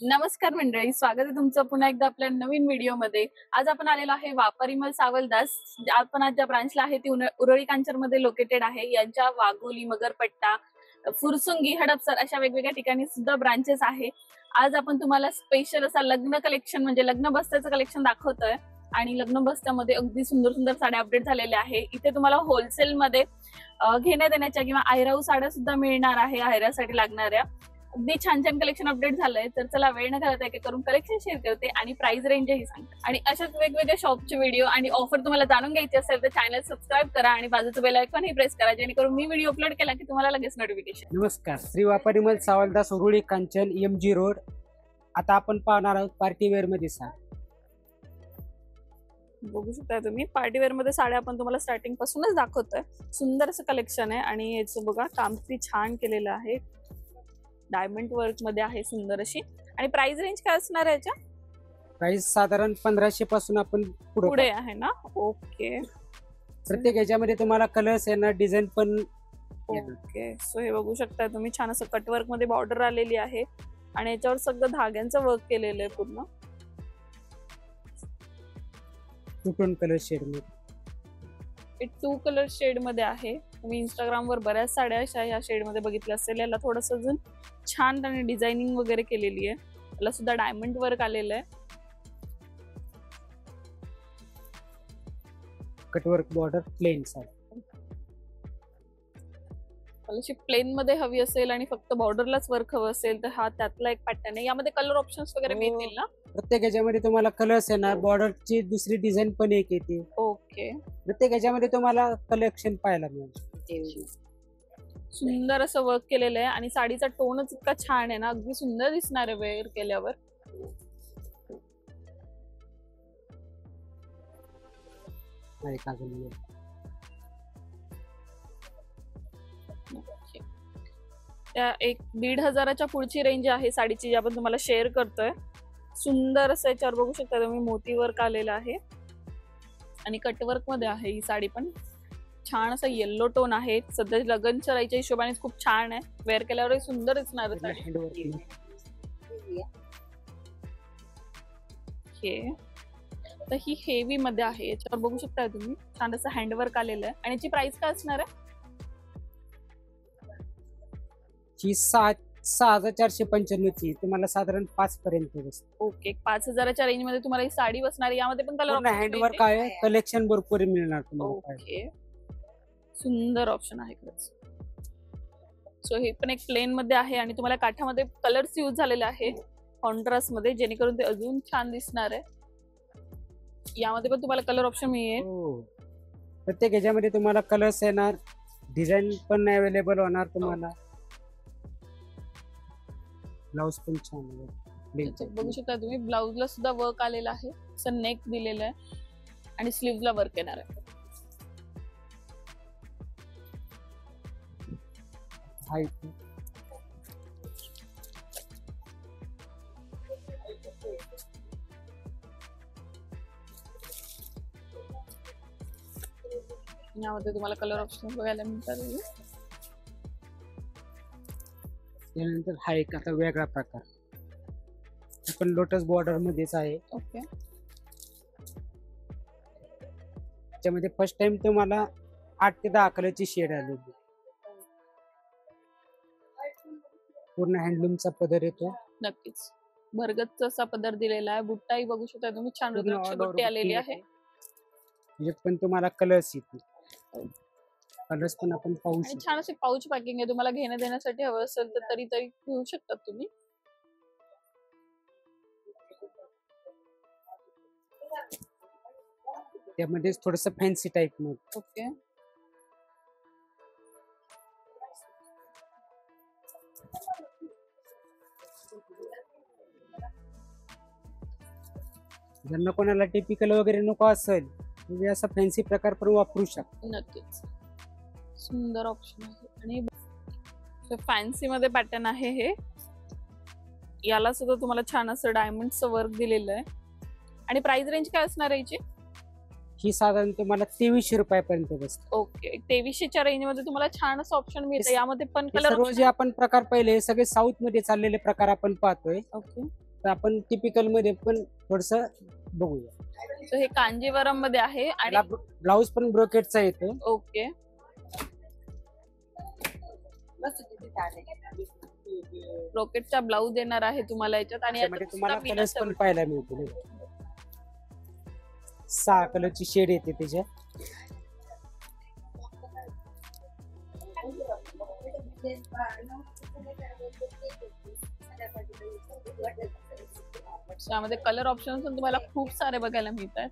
नमस्कार मंडळी, स्वागत आहे तुमचं पुन्हा एकदा आपल्या नवीन व्हिडिओमध्ये। आज आपण आलेलो आहे वापरिमल सावलदास। आपण आज ज्या ब्रांचला आहे ती उरळी कांचनमध्ये लोकेटेड आहे। यांच्या वाघोली, मगरपट्टा, फुरसुंगी, हडपसर अशा वेगवेगळ्या ठिकाणी सुद्धा ब्रांचेस आहे। आज आपण तुम्हाला स्पेशल असा लग्न कलेक्शन म्हणजे लग्न बस्त्याचं कलेक्शन दाखवतोय आणि लग्न बस्त्यामध्ये अगदी सुंदर सुंदर साड्या अपडेट झालेल्या आहे। इथे तुम्हाला होलसेल मध्ये घेण्या देण्याच्या किंवा आयराऊ साड्या सुद्धा मिळणार आहे। आयरासाठी लागणाऱ्या अगदी छान छान कलेक्शन अपडेट झालंय। तर चला वेळ न घालवता एक करून कलेक्शन शेअर करते आणि प्राइस रेंजही सांगते। आणि अशाच वेगवेगळ्या शॉपचे व्हिडिओ आणि ऑफर तुम्हाला जाणून घ्यायचे असेल तर चॅनल सबस्क्राईब करा आणि बाजूचं बेल आयकॉन ही प्रेस करा, जेणेकरून मी व्हिडिओ अपलोड केला की तुम्हाला लगेच नोटिफिकेशन। नमस्कार, श्री वापरिमल सावलदास, उरुळी कांचन, MG रोड। आता आपण पाहणार आहोत पार्टी वेअर मध्ये बघू शकता तुम्ही पार्टीवेअर मध्ये साड्या आपण तुम्हाला स्टार्टिंग पासूनच दाखवतोय। सुंदर असं कलेक्शन आहे आणि याचं बघा काम किती छान केलेलं आहे। डायमंड वर्क मध्ये आहे सुंदर अशी। आणि प्राइस रेंज काय असणार आहे याच्या? प्राइस साधारण 1500 पासून आपण पुढे आहे ना। ओके, प्रत्येक ह्याच्यामध्ये तुम्हाला कलर्स येणार, डिझाईन पण। ओके, सो हे बघू शकता तुम्ही, छान असं कटवर्क मध्ये बॉर्डर आलेली आहे आणि याच्यावर सगळं धाग्यांचं वर्क केलेलं आहे पूर्ण। 2 टोन कलर शेड मध्ये, 2 कलर शेड मध्ये आहे। तुम्ही इंस्टाग्राम वर बऱ्याच साड्या अशा या शेड मध्ये बघितल्या असेल। याला थोडंसं अजून छान आणि डिझायनिंग वगैरे केलेली आहे। याला सुद्धा डायमंड वर्क आलेलं आहे। Cutwork border plain sari. अशी प्लेन मध्ये हवी असेल आणि फक्त बॉर्डरलाच वर्क हवं असेल तर हा त्यातला एक पॅटर्न आहे। यामध्ये कलर ऑप्शन्स वगैरे मिळतील ना? प्रत्येक ह्याच्यामध्ये तुम्हाला कलर्स येणार, बॉर्डरची दुसरी डिझाईन पण एक येते। ओके, प्रत्येक ह्याच्यामध्ये तुम्हाला कलेक्शन पाहायला मिळेल। सुंदर असं वर्क केलेलं आहे आणि साडीचा टोनच इतका छान आहे ना, अगदी सुंदर दिसणार आहे वेअर केल्यावर। त्या 1,500 पुढची रेंज आहे साडीची जी आपण तुम्हाला शेअर करतोय। सुंदर असं याच्यावर बघू शकता तुम्ही मोती वर्क आलेला आहे आणि कटवर्क मध्ये आहे ही साडी पण। छान असं येल्लो टोन आहे, सध्या लग्न चराईच्या हिशोबाने खूप छान आहे। वेअर केल्यावरही सुंदर दिसणार आहे। तर ही हेवी मध्ये आहे, याच्यावर बघू शकता तुम्ही छान असं हँडवर्क आलेलं आहे। आणि याची प्राइस काय असणार आहे? 6495 ची तुम्हाला साधारण 5 पर्यंत बसते। ओके, 5000च्या रेंज मध्ये तुम्हाला ही साडी बसणार। यामध्ये पण कलर हँडवर्क आहे, कलेक्शन भरपूर मिळणार तुम्हाला। ओके, सुंदर ऑप्शन आहे खरंच। सो हे पण एक प्लेन मध्ये आहे आणि तुम्हाला काठामध्ये कलर्स यूज झालेले आहे कॉन्ट्रास्ट मध्ये, जेणेकरून ते अजून छान दिसणार आहे। यामध्ये पण तुम्हाला कलर ऑप्शन मिळेल। प्रत्येक ह्याच्यामध्ये तुम्हाला कलर्स येणार, डिझाईन पण अवेलेबल होणार तुम्हाला। ब्लाउज पण छान आहे, बघू शकता तुम्ही, ब्लाउजला सुद्धा वर्क आलेला आहे, असं नेक दिलेलं आहे आणि स्लीव्हला वर्क येणार आहे। यामध्ये तुम्हाला कलर ऑप्शन बघायला मिळतात। त्यानंतर हा एक आता वेगळा प्रकार, पण लोटस बॉर्डर मध्येच आहे। ओके, त्याच्यामध्ये फर्स्ट टाइम तुम्हाला 8 ते 10 कलरची शेड आलेली। पूर्ण हँडलूमचा पदर येतो। नक्कीच भरगतचा असा पदर दिलेला आहे। बुट्टाही बघू शकता तुम्ही, छान रुद्राक्ष बुट्टी आलेली आहे। याच्यात पण तुम्हाला कलर्स येतील, कलर्स पण आपण पाहू शकतो। छान असे पाऊच पॅकिंग आहे, तुम्हाला घेण्या देण्यासाठी हवं असेल तर तरी घेऊ शकता तुम्ही। त्यामध्ये थोडस फॅन्सी टाइप मध्ये। ओके, ज्यांना कोणाला टिपिकल वगैरे नको असेल म्हणजे असा फॅन्सी प्रकार पण वापरू शकता। नक्कीच सुंदर ऑप्शन आहे। आणि फॅन्सी मध्ये पॅटर्न आहे हे। याला सुद्धा तुम्हाला छान असं डायमंडचं वर्क दिलेलं आहे। आणि प्राइस रेंज काय असणार आहे याची? ही साधारण तुम्हाला 2300 रुपयापर्यंत बसते। ओके, 2300च्या रेंज मध्ये तुम्हाला छान असं ऑप्शन मिळतं। यामध्ये पण कलर सर्व जे आपण प्रकार पहिले सगळे साऊथ मध्ये चाललेले प्रकार आपण पाहतोय। ओके, तर आपण टिपिकल मध्ये पण थोडस बघूया. So हे कांजीवरम मध्ये आहे आणि ब्लाऊज पण ब्रोकेटचा येतो. ओके. ब्रोकेटचा ब्लाऊज देणार आहे तुम्हाला याच्यात आणि त्यामध्ये याच्यात तुम्हाला सुद्धा कलर्स पण विना पाहायला मिळतील. 6 कलरची शेड येते त्याच्यात. यामध्ये कलर ऑप्शन पण तुम्हाला खूप सारे बघायला मिळतात.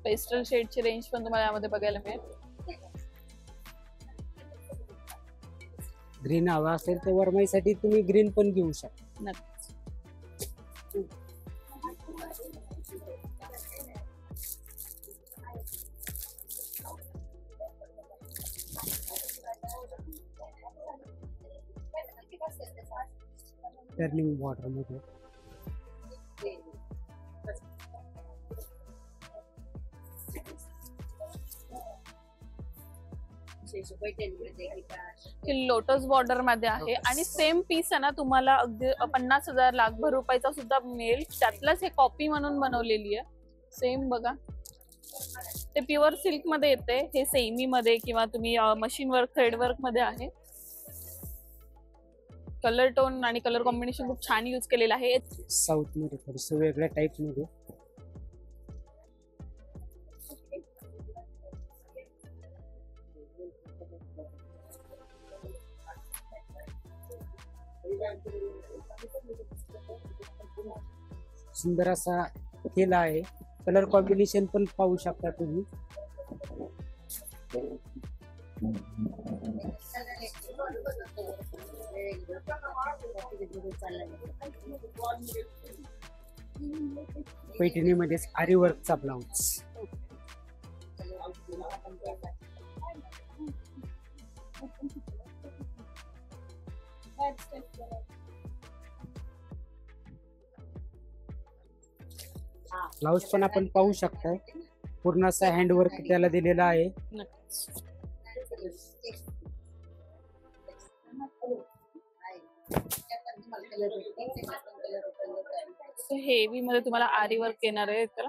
पेस्टल शेडची रेंज पण तुम्हाला यामध्ये बघायला मिळेल. ग्रीन हवा असेल तर वरमाईसाठी तुम्ही ग्रीन पण घेऊ शकता. नक्कीच. टर्निंग बॉर्डर मध्ये लोटस बॉर्डर मध्ये आहे आणि सेम पीस आहे ना तुम्हाला अगदी 50,000 लाखभर रुपयाचा सुद्धा मिळेल. त्यातलंच हे कॉपी म्हणून बनवलेली आहे. सेम बघा, ते प्युअर सिल्क मध्ये येते. हे सेमी मध्ये किंवा तुम्ही मशीन वर्क थ्रेड वर्क मध्ये आहे. कलर टोन आणि कलर कॉम्बिनेशन खूप छान यूज केलेलं आहे. साऊथ मध्ये थोडस वेगळ्या टाइप मध्ये. सुंदर असा केला आहे. कलर कॉम्बिनेशन पण पाहू शकता तुम्ही. पैठणी मध्ये आरी वर्कचा ब्लाउज. ब्लाउज पण आपण पाहू शकता. पूर्ण असा हँडवर्क त्याला दिलेला आहे. हेवी मध्ये तुम्हाला आरी वर्क येणार आहे. तर